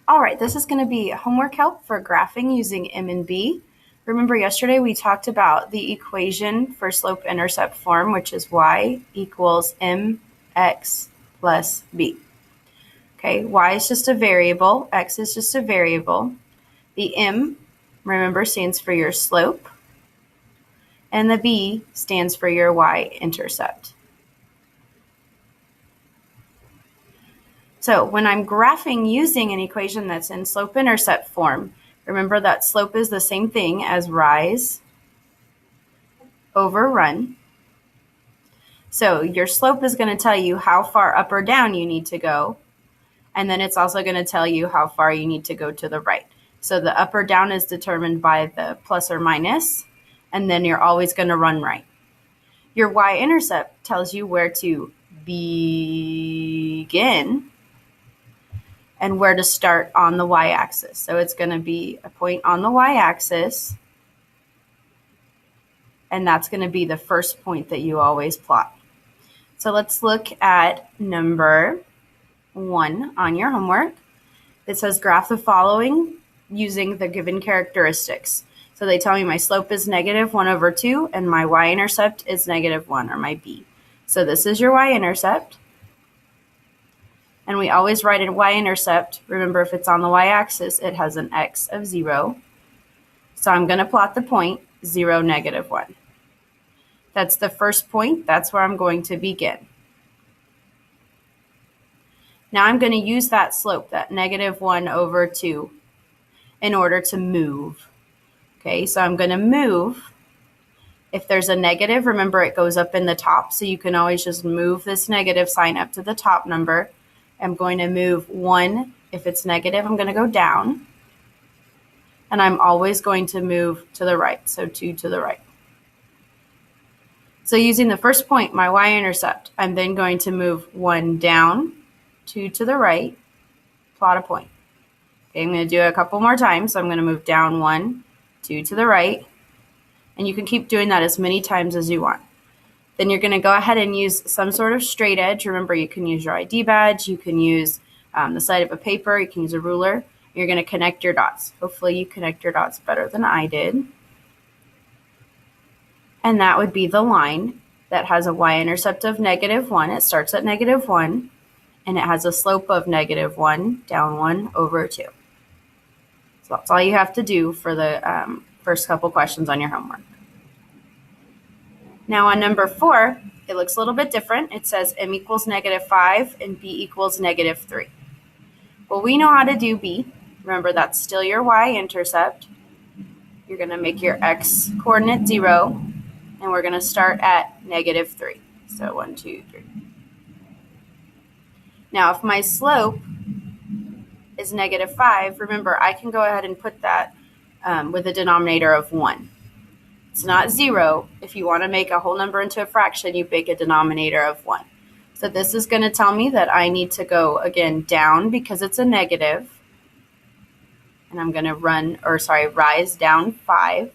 All right, this is going to be homework help for graphing using M and B. Remember yesterday we talked about the equation for slope-intercept form, which is y equals mx plus b. Okay, y is just a variable, x is just a variable. The m, remember, stands for your slope, and the b stands for your y-intercept. So when I'm graphing using an equation that's in slope-intercept form, remember that slope is the same thing as rise over run. So your slope is going to tell you how far up or down you need to go, and then it's also going to tell you how far you need to go to the right. So the up or down is determined by the plus or minus, and then you're always going to run right. Your y-intercept tells you where to begin and where to start on the y-axis. So it's going to be a point on the y-axis, and that's going to be the first point that you always plot. So let's look at number 1 on your homework. It says graph the following using the given characteristics. So they tell me my slope is -1/2 and my y-intercept is -1, or my b. So this is your y-intercept. And we always write a y-intercept. Remember, if it's on the y-axis, it has an x of 0. So I'm going to plot the point 0, -1. That's the first point. That's where I'm going to begin. Now I'm going to use that slope, that -1/2, in order to move. Okay, so I'm going to move. If there's a negative, remember it goes up in the top, so you can always just move this negative sign up to the top number. I'm going to move 1. If it's negative, I'm going to go down. And I'm always going to move to the right, so 2 to the right. So using the first point, my y-intercept, I'm then going to move 1 down, 2 to the right, plot a point. Okay, I'm going to do it a couple more times. So I'm going to move down 1, 2 to the right. And you can keep doing that as many times as you want. Then you're going to go ahead and use some sort of straight edge. Remember, you can use your ID badge. You can use the side of a paper. You can use a ruler. You're going to connect your dots. Hopefully you connect your dots better than I did. And that would be the line that has a y-intercept of -1. It starts at -1. And it has a slope of -1 down 1/2. So that's all you have to do for the first couple questions on your homework. Now on number 4, it looks a little bit different. It says m equals -5 and b equals -3. Well, we know how to do b. Remember, that's still your y-intercept. You're going to make your x coordinate 0, and we're going to start at -3. So 1, 2, 3. Now, if my slope is -5, remember, I can go ahead and put that with a denominator of 1. It's not 0. If you want to make a whole number into a fraction, you make a denominator of 1. So this is going to tell me that I need to go, again, down because it's a negative. And I'm going to rise down 5.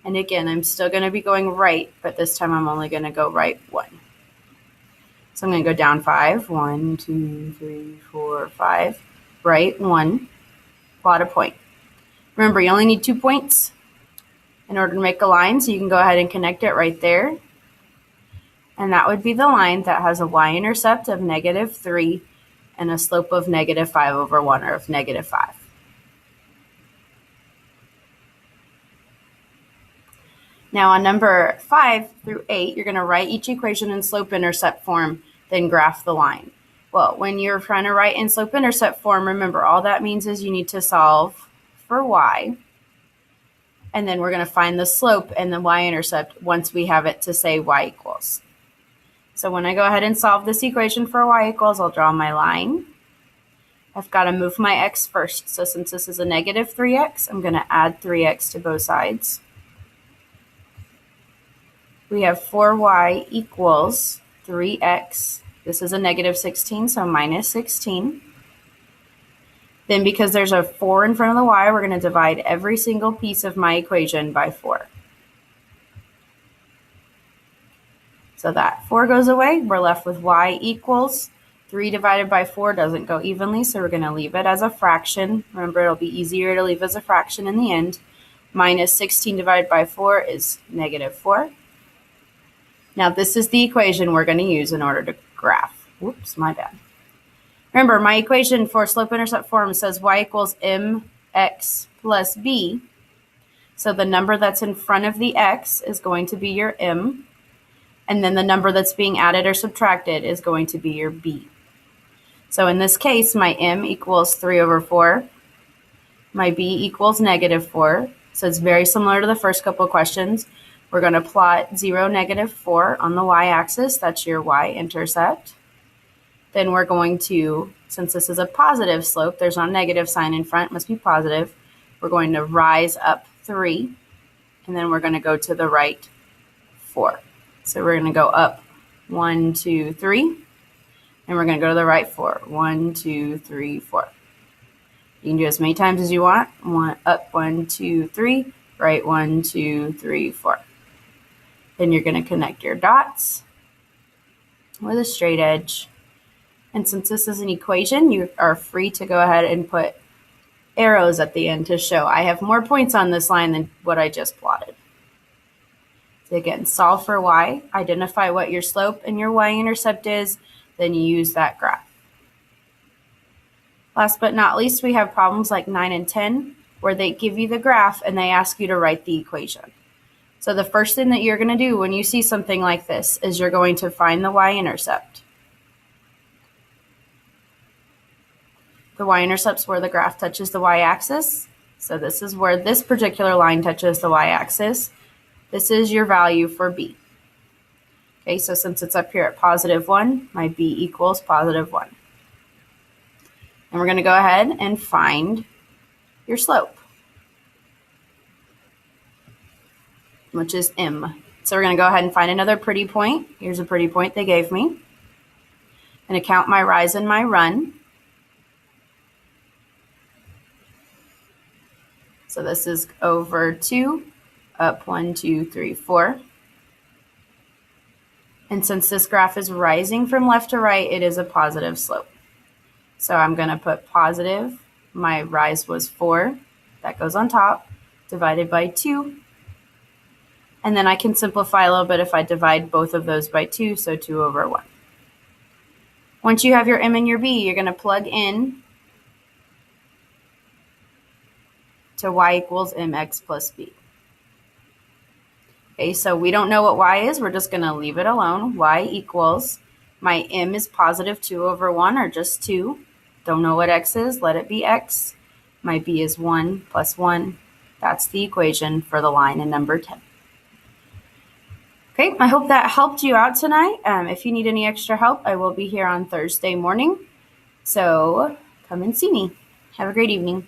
And again, I'm still going to be going right, but this time I'm only going to go right 1. So I'm going to go down 5. 1, 2, 3, 4, 5. Right 1. Plot a point. Remember, you only need 2 points in order to make a line, so you can go ahead and connect it right there. And that would be the line that has a y-intercept of -3 and a slope of -5/1, or of -5. Now on number 5 through 8, you're going to write each equation in slope-intercept form, then graph the line. Well, when you're trying to write in slope-intercept form, remember, all that means is you need to solve for y. And then we're going to find the slope and the y-intercept once we have it to say y equals. So when I go ahead and solve this equation for y equals, I'll draw my line. I've got to move my x first. So since this is a -3x, I'm going to add 3x to both sides. We have 4y equals 3x. This is a -16, so -16. Then because there's a 4 in front of the y, we're going to divide every single piece of my equation by 4. So that 4 goes away. We're left with y equals 3 divided by 4 doesn't go evenly, so we're going to leave it as a fraction. Remember, it'll be easier to leave as a fraction in the end. Minus 16 divided by 4 is negative 4. Now, this is the equation we're going to use in order to graph. Whoops, my bad. Remember, my equation for slope-intercept form says y equals mx plus b. So the number that's in front of the x is going to be your m, and then the number that's being added or subtracted is going to be your b. So in this case, my m equals 3 over 4. My b equals negative 4. So it's very similar to the first couple of questions. We're going to plot 0, negative 4 on the y-axis. That's your y-intercept. Then we're going to, since this is a positive slope, there's not a negative sign in front, it must be positive. We're going to rise up 3, and then we're going to go to the right 4. So we're going to go up 1, 2, 3, and we're going to go to the right 4. 1, 2, 3, 4. You can do as many times as you want. Up 1, 2, 3, right 1, 2, 3, 4. Then you're going to connect your dots with a straight edge. And since this is an equation, you are free to go ahead and put arrows at the end to show I have more points on this line than what I just plotted. So again, solve for y, identify what your slope and your y-intercept is, then you use that graph. Last but not least, we have problems like 9 and 10, where they give you the graph and they ask you to write the equation. So the first thing that you're going to do when you see something like this is you're going to find the y-intercept. The y-intercept is where the graph touches the y-axis. So this is where this particular line touches the y-axis. This is your value for b. Okay, so since it's up here at positive 1, my b equals positive 1. And we're going to go ahead and find your slope, which is m. So we're going to go ahead and find another pretty point. Here's a pretty point they gave me. I'm going to count my rise and my run. So this is over 2, up 1, 2, 3, 4. And since this graph is rising from left to right, it is a positive slope. So I'm going to put positive. My rise was 4. That goes on top, divided by 2. And then I can simplify a little bit if I divide both of those by 2, so 2 over 1. Once you have your m and your b, you're going to plug in to y equals mx plus b. Okay, so we don't know what y is. We're just going to leave it alone. Y equals, my m is positive 2 over 1, or just 2. Don't know what x is. Let it be x. My b is 1 plus 1. That's the equation for the line in number 10. Okay, I hope that helped you out tonight. If you need any extra help, I will be here on Thursday morning. So come and see me. Have a great evening.